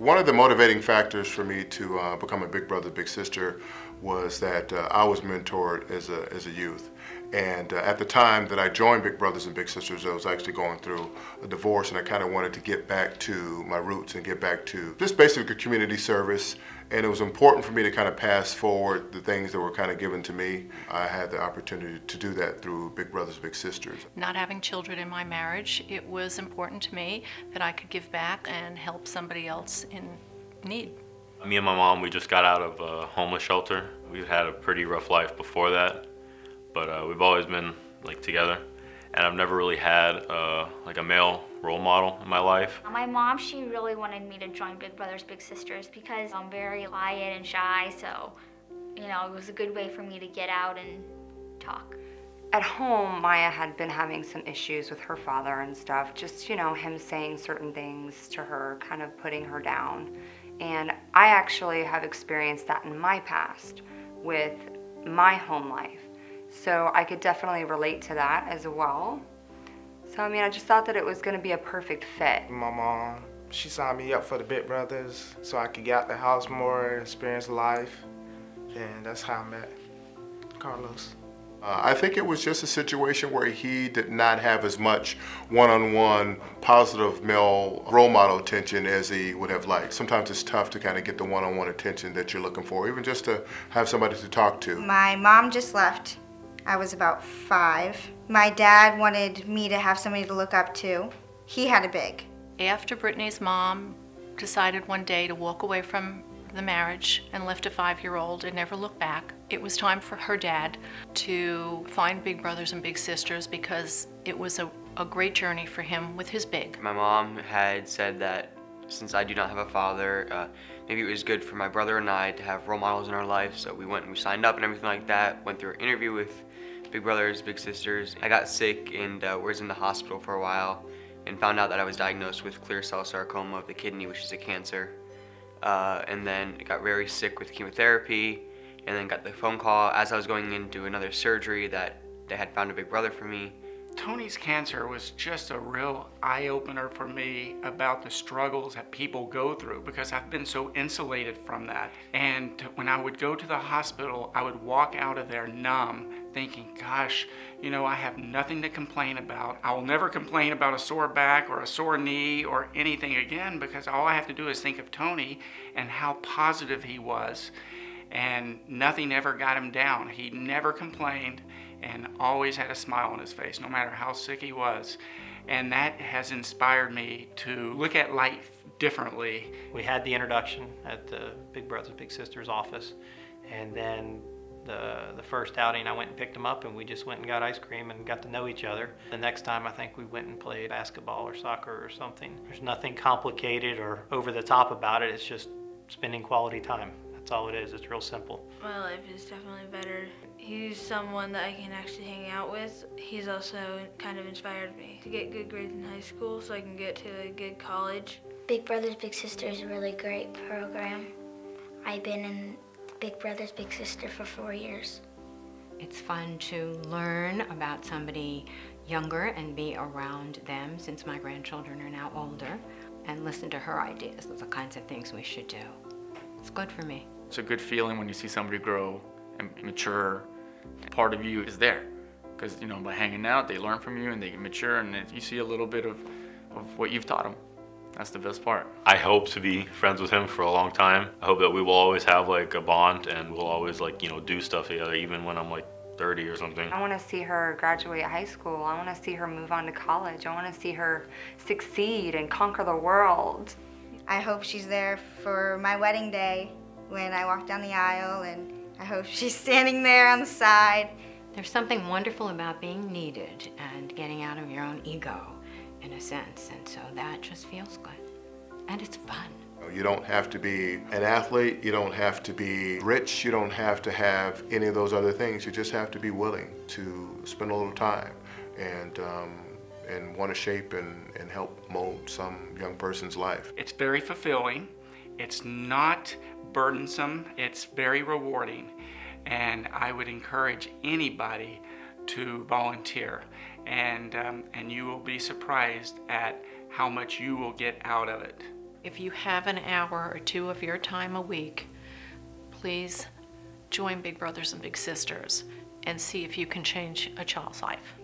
One of the motivating factors for me to become a big brother, big sister was that I was mentored as a youth. And at the time that I joined Big Brothers and Big Sisters, I was actually going through a divorce, and I kind of wanted to get back to my roots and get back to just basically community service. And it was important for me to kind of pass forward the things that were kind of given to me. I had the opportunity to do that through Big Brothers, Big Sisters. Not having children in my marriage, it was important to me that I could give back and help somebody else in need. Me and my mom, we just got out of a homeless shelter. We've had a pretty rough life before that, but we've always been like together. And I've never really had like a male role model in my life. My mom, she really wanted me to join Big Brothers Big Sisters because I'm very quiet and shy, so you know, it was a good way for me to get out and talk. At home, Maya had been having some issues with her father and stuff, just, you know, him saying certain things to her, kind of putting her down. And I actually have experienced that in my past with my home life. So I could definitely relate to that as well. So I mean, I just thought that it was gonna be a perfect fit. My mom, she signed me up for the Big Brothers so I could get out the house more, experience life. And that's how I met Carlos. I think it was just a situation where he did not have as much one-on-one positive male role model attention as he would have liked. Sometimes it's tough to kind of get the one-on-one attention that you're looking for, even just to have somebody to talk to. My mom just left. I was about 5. My dad wanted me to have somebody to look up to. He had a big. After Brittany's mom decided one day to walk away from the marriage and left a 5-year-old and never look back, it was time for her dad to find Big Brothers and Big Sisters because it was a great journey for him with his big. My mom had said that since I do not have a father, maybe it was good for my brother and I to have role models in our life, so we went and we signed up and everything like that, went through an interview with Big Brothers, Big Sisters. I got sick and was in the hospital for a while and found out that I was diagnosed with clear cell sarcoma of the kidney, which is a cancer. And then got very sick with chemotherapy, and then got the phone call as I was going into another surgery that they had found a big brother for me. Tony's cancer was just a real eye-opener for me about the struggles that people go through because I've been so insulated from that. And when I would go to the hospital, I would walk out of there numb, thinking, gosh, you know, I have nothing to complain about. I will never complain about a sore back or a sore knee or anything again because all I have to do is think of Tony and how positive he was. And nothing ever got him down. He never complained and always had a smile on his face, no matter how sick he was. And that has inspired me to look at life differently. We had the introduction at the Big Brothers Big Sisters office, and then the first outing I went and picked him up and we just went and got ice cream and got to know each other. The next time I think we went and played basketball or soccer or something. There's nothing complicated or over the top about it, it's just spending quality time. That's all it is, it's real simple. My life is definitely better. He's someone that I can actually hang out with. He's also kind of inspired me to get good grades in high school so I can get to a good college. Big Brothers Big Sisters is a really great program. I've been in Big Brothers Big Sister for 4 years. It's fun to learn about somebody younger and be around them since my grandchildren are now older and listen to her ideas of the kinds of things we should do. It's good for me. It's a good feeling when you see somebody grow and mature. Part of you is there because, you know, by hanging out, they learn from you and they mature, and you see a little bit of what you've taught them. That's the best part. I hope to be friends with him for a long time. I hope that we will always have like a bond and we'll always like, you know, do stuff together even when I'm like 30 or something. I want to see her graduate high school. I want to see her move on to college. I want to see her succeed and conquer the world. I hope she's there for my wedding day when I walk down the aisle, and I hope she's standing there on the side. There's something wonderful about being needed and getting out of your own ego, in a sense, and so that just feels good. And it's fun. You don't have to be an athlete, you don't have to be rich, you don't have to have any of those other things. You just have to be willing to spend a little time and want to shape and help mold some young person's life. It's very fulfilling. It's not burdensome. It's very rewarding. And I would encourage anybody to volunteer. And you will be surprised at how much you will get out of it. If you have an hour or two of your time a week, please join Big Brothers and Big Sisters and see if you can change a child's life.